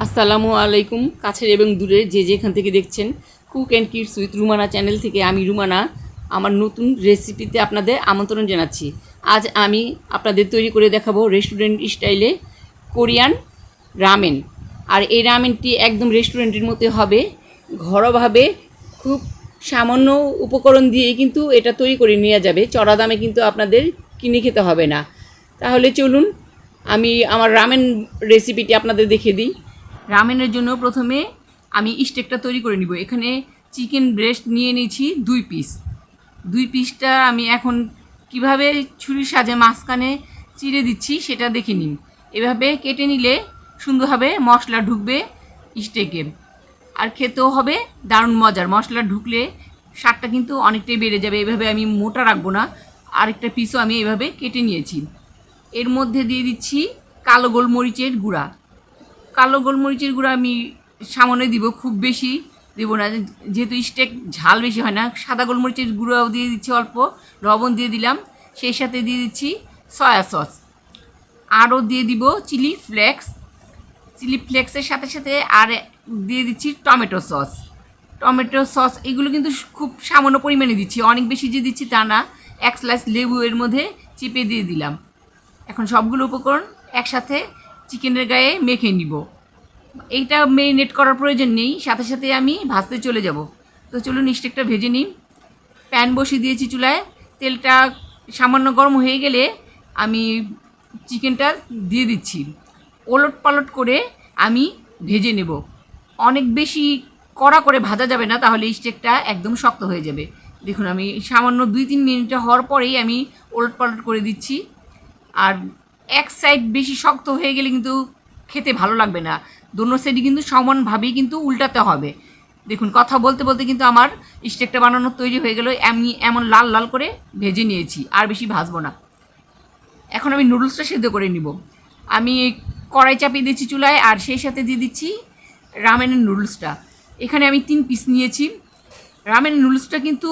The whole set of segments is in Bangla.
আসসালামু আলাইকুম। কাছের এবং দূরে যে যেখান থেকে দেখছেন, cook and kids with Rumana channel থেকে আমি রুমানা আমার নতুন রেসিপিতে আপনাদের আমন্ত্রণ জানাচ্ছি। আজ আমি আপনাদের তৈরি করে দেখাবো রেস্টুরেন্ট স্টাইলে কোরিয়ান রামেন। আর এই রামেনটি একদম রেস্টুরেন্টের মতো হবে, ঘরোয়াভাবে খুব সামান্য উপকরণ দিয়ে কিন্তু এটা তৈরি করে নেওয়া যাবে। চড়া দামে কিন্তু আপনাদের কিনে খেতে হবে না। তাহলে চলুন আমি আমার রামেন রেসিপিটি আপনাদের দেখিয়ে দিই। রামেনের জন্য প্রথমে আমি স্টেকটা তৈরি করে নিব। এখানে চিকেন ব্রেস্ট নিয়ে নিয়েছি 2 পিস। 2 পিসটা আমি এখন কিভাবে ছুরির সাহায্যে মাঝখানে চিড়ে দিচ্ছি সেটা দেখে নিন। এভাবে কেটে নিলে সুন্দরভাবে মশলা ঢুকবে স্টেকে, আর খেতেও হবে দারুণ মজার। মশলা ঢুকলে স্বাদটা কিন্তু অনেকটাই বেড়ে যাবে। এভাবে আমি মোটা রাখবো না। আরেকটা পিসও আমি এভাবে কেটে নিয়েছি। এর মধ্যে দিয়ে দিচ্ছি কালো গোলমরিচের গুঁড়া। কালো গোলমরিচের গুঁড়া আমি সামান্য দিব, খুব বেশি দেবো না, যেহেতু স্টেক ঝাল বেশি হয় না। সাদা গোলমরিচের গুঁড়াও দিয়ে দিচ্ছি অল্প, লবণ দিয়ে দিলাম, সেই সাথে দিয়ে দিচ্ছি সয়া সস, আরও দিয়ে দিব চিলি ফ্লেক্স। চিলি ফ্লেক্সের সাথে সাথে আর দিয়ে দিচ্ছি টমেটো সস। টমেটো সস এগুলো কিন্তু খুব সামান্য পরিমাণে দিচ্ছি, অনেক বেশি যে দিচ্ছি তা না। 1 স্লাইস লেবু এর মধ্যে চিপে দিয়ে দিলাম। এখন সবগুলো উপকরণ একসাথে চিকেনের গায়ে মেখে নিব। এইটা মেরিনেট করার প্রয়োজন নেই, সাথে সাথে আমি ভাজতে চলে যাব। তো চলুন স্টেকটা ভেজে নিই। প্যান বসিয়ে দিয়েছি চুলায়, তেলটা সামান্য গরম হয়ে গেলে আমি চিকেনটা দিয়ে দিচ্ছি। ওলট পালট করে আমি ভেজে নেব। অনেক বেশি কড়া করে ভাজা যাবে না, তাহলে স্টেকটা একদম শক্ত হয়ে যাবে। দেখুন আমি সামান্য 2-3 মিনিট হওয়ার পরেই আমি ওলট পালট করে দিচ্ছি। আর এক সাইড বেশি শক্ত হয়ে গেলে কিন্তু খেতে ভালো লাগবে না। দোনো সাইডই কিন্তু সমানভাবেই কিন্তু উল্টাতে হবে। দেখুন কথা বলতে বলতে কিন্তু আমার স্টেকটা বানানো তৈরি হয়ে গেল। আমি এমন লাল লাল করে ভেজে নিয়েছি, আর বেশি ভাজবো না। এখন আমি নুডলসটা সিদ্ধ করে নিব। আমি কড়াই চাপিয়ে দিচ্ছি চুলায়, আর সেই সাথে দিয়ে দিচ্ছি রামেনের নুডলসটা। এখানে আমি 3 পিস নিয়েছি। রামেন নুডলসটা কিন্তু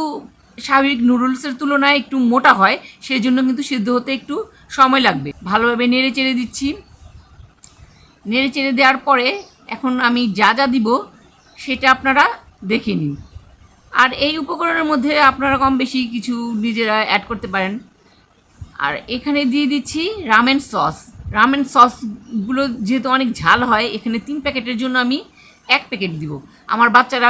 স্বাভাবিক নুডলসের তুলনায় একটু মোটা হয়, সেই জন্য কিন্তু সিদ্ধ হতে একটু সময় লাগবে। ভালোভাবে নেড়ে চেড়ে দিচ্ছি। নেড়ে চেড়ে দেওয়ার পরে এখন আমি যা যা দিব সেটা আপনারা দেখে নিন। আর এই উপকরণের মধ্যে আপনারা কম বেশি কিছু নিজেরা অ্যাড করতে পারেন। আর এখানে দিয়ে দিচ্ছি রামেন সস। রামেন সসগুলো যেহেতু অনেক ঝাল হয়, এখানে 3 প্যাকেটের জন্য আমি 1 প্যাকেট দিব। আমার বাচ্চারা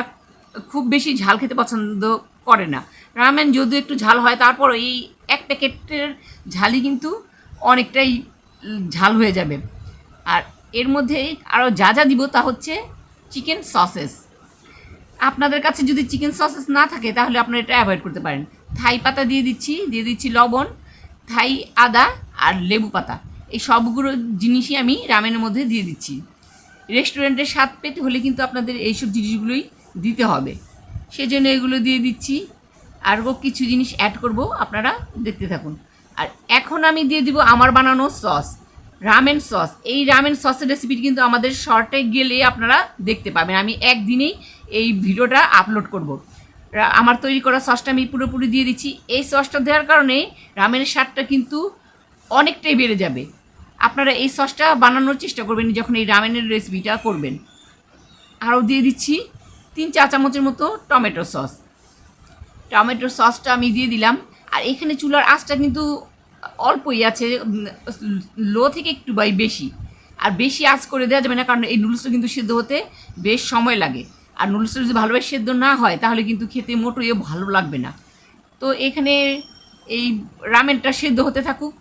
খুব বেশি ঝাল খেতে পছন্দ করে না। রামেন যদিও একটু ঝাল হয়, তারপর এই 1 প্যাকেটের ঝালই কিন্তু অনেকটাই ঝাল হয়ে যাবে। আর এর মধ্যে আরও যা যা দিব তা হচ্ছে চিকেন সসেস। আপনাদের কাছে যদি চিকেন সসেস না থাকে তাহলে আপনারা এটা অ্যাভয়েড করতে পারেন। থাই পাতা দিয়ে দিচ্ছি লবণ, থাই আদা আর লেবু পাতা। এই সবগুলো জিনিসই আমি রামেনের মধ্যে দিয়ে দিচ্ছি। রেস্টুরেন্টের স্বাদ পেতে হলে কিন্তু আপনাদের এইসব জিনিসগুলোই দিতে হবে, সেজন্য এগুলো দিয়ে দিচ্ছি। আরও কিছু জিনিস অ্যাড করব, আপনারা দেখতে থাকুন। আর এখন আমি দিয়ে দিব আমার বানানো সস, রামেন সস। এই রামেন সসের রেসিপিটি কিন্তু আমাদের শর্টে গেলে আপনারা দেখতে পাবেন। আমি একদিনেই এই ভিডিওটা আপলোড করব। আমার তৈরি করা সসটা আমি পুরোপুরি দিয়ে দিচ্ছি। এই সসটা দেওয়ার কারণে রামেনের স্বাদটা কিন্তু অনেকটাই বেড়ে যাবে। আপনারা এই সসটা বানানোর চেষ্টা করবেন যখন এই রামেনের রেসিপিটা করবেন। আরও দিয়ে দিচ্ছি 3 চা চামচের মতো টমেটো সস। টমেটো সসটা আমি দিয়ে দিলাম। আর এখানে চুলার আঁচটা কিন্তু অল্পই আছে, লো থেকে একটু বেশি। আর বেশি আঁচ করে দেওয়া যাবে না, কারণ এই নুডলসটা কিন্তু সিদ্ধ হতে বেশ সময় লাগে। আর নুডলসটা যদি ভালোভাবে সেদ্ধ না হয় তাহলে কিন্তু খেতে মোটেও ভালো লাগবে না। তো এখানে এই রামেনটা সেদ্ধ হতে থাকুক,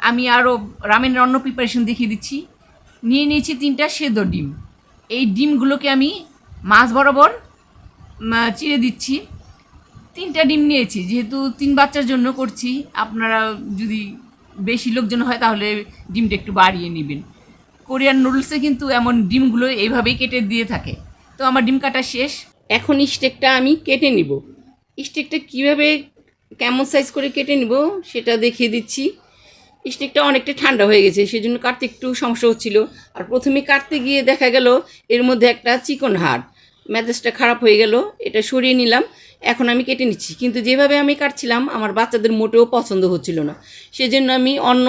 আমি আরও রামেনের অন্য প্রিপারেশন দেখিয়ে দিচ্ছি। নিয়ে নিয়েছি 3টা সেদ্ধ ডিম। এই ডিমগুলোকে আমি মাছ বরাবর চিড়ে দিচ্ছি। 3টা ডিম নিয়েছি, যেহেতু 3 বাচ্চার জন্য করছি। আপনারা যদি বেশি লোকজন হয় তাহলে ডিমটা একটু বাড়িয়ে নেবেন। কোরিয়ান নুডলসে কিন্তু এমন ডিমগুলো এইভাবেই কেটে দিয়ে থাকে। তো আমার ডিম কাটা শেষ। এখন স্টেকটা আমি কেটে নিব। স্টেকটা কীভাবে কেমন সাইজ করে কেটে নিব সেটা দেখিয়ে দিচ্ছি। স্টেকটা অনেকটা ঠান্ডা হয়ে গেছে, সেজন্য কাটতে একটু সমস্যা হচ্ছিল। আর প্রথমে কাটতে গিয়ে দেখা গেল এর মধ্যে একটা চিকন হাড়। মেজাজটা খারাপ হয়ে গেল, এটা সরিয়ে নিলাম। এখন আমি কেটে নিচ্ছি, কিন্তু যেভাবে আমি কাটছিলাম আমার বাচ্চাদের মোটেও পছন্দ হচ্ছিল না। সেজন্য আমি অন্য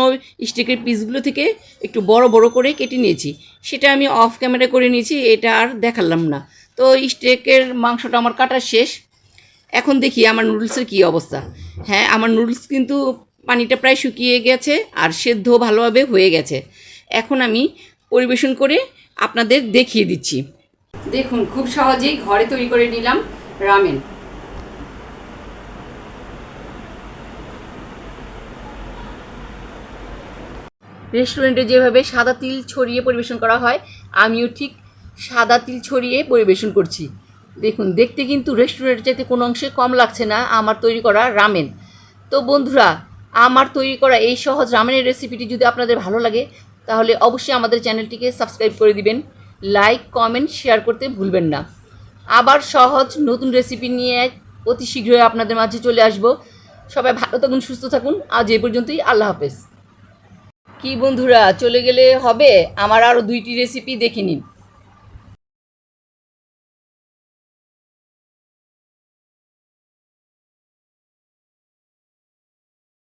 স্টেকের পিসগুলো থেকে একটু বড় বড় করে কেটে নিয়েছি। সেটা আমি অফ ক্যামেরা করে নিয়েছি, এটা আর দেখালাম না। তো স্টেকের মাংসটা আমার কাটা শেষ। এখন দেখি আমার নুডলসের কী অবস্থা। হ্যাঁ, আমার নুডলস কিন্তু পানিটা প্রায় শুকিয়ে গেছে আর সেদ্ধ ভালোভাবে হয়ে গেছে। এখন আমি পরিবেশন করে আপনাদের দেখিয়ে দিচ্ছি। দেখুন, খুব সহজেই ঘরে তৈরি করে নিলাম রামেন। রেস্টুরেন্টে যেভাবে সাদা তিল ছড়িয়ে পরিবেশন করা হয়, আমিও ঠিক সাদা তিল ছড়িয়ে পরিবেশন করছি। দেখুন, দেখতে কিন্তু রেস্টুরেন্টের চাইতে কোনো অংশে কম লাগছে না আমার তৈরি করা রামেন। তো বন্ধুরা, আমার তৈরি করা এই সহজ রামেনের রেসিপিটি যদি আপনাদের ভালো লাগে, তাহলে অবশ্যই আমাদের চ্যানেলটিকে সাবস্ক্রাইব করে দিবেন। লাইক, কমেন্ট, শেয়ার করতে ভুলবেন না। আবার সহজ নতুন রেসিপি নিয়ে অতি শীঘ্রই আপনাদের মাঝে চলে আসব। সবাই ভালো থাকুন, সুস্থ থাকুন। আজ এই পর্যন্তই। আল্লাহ হাফেজ। কি বন্ধুরা, চলে গেলে হবে? আমার আরও 2টি রেসিপি দেখে নিন।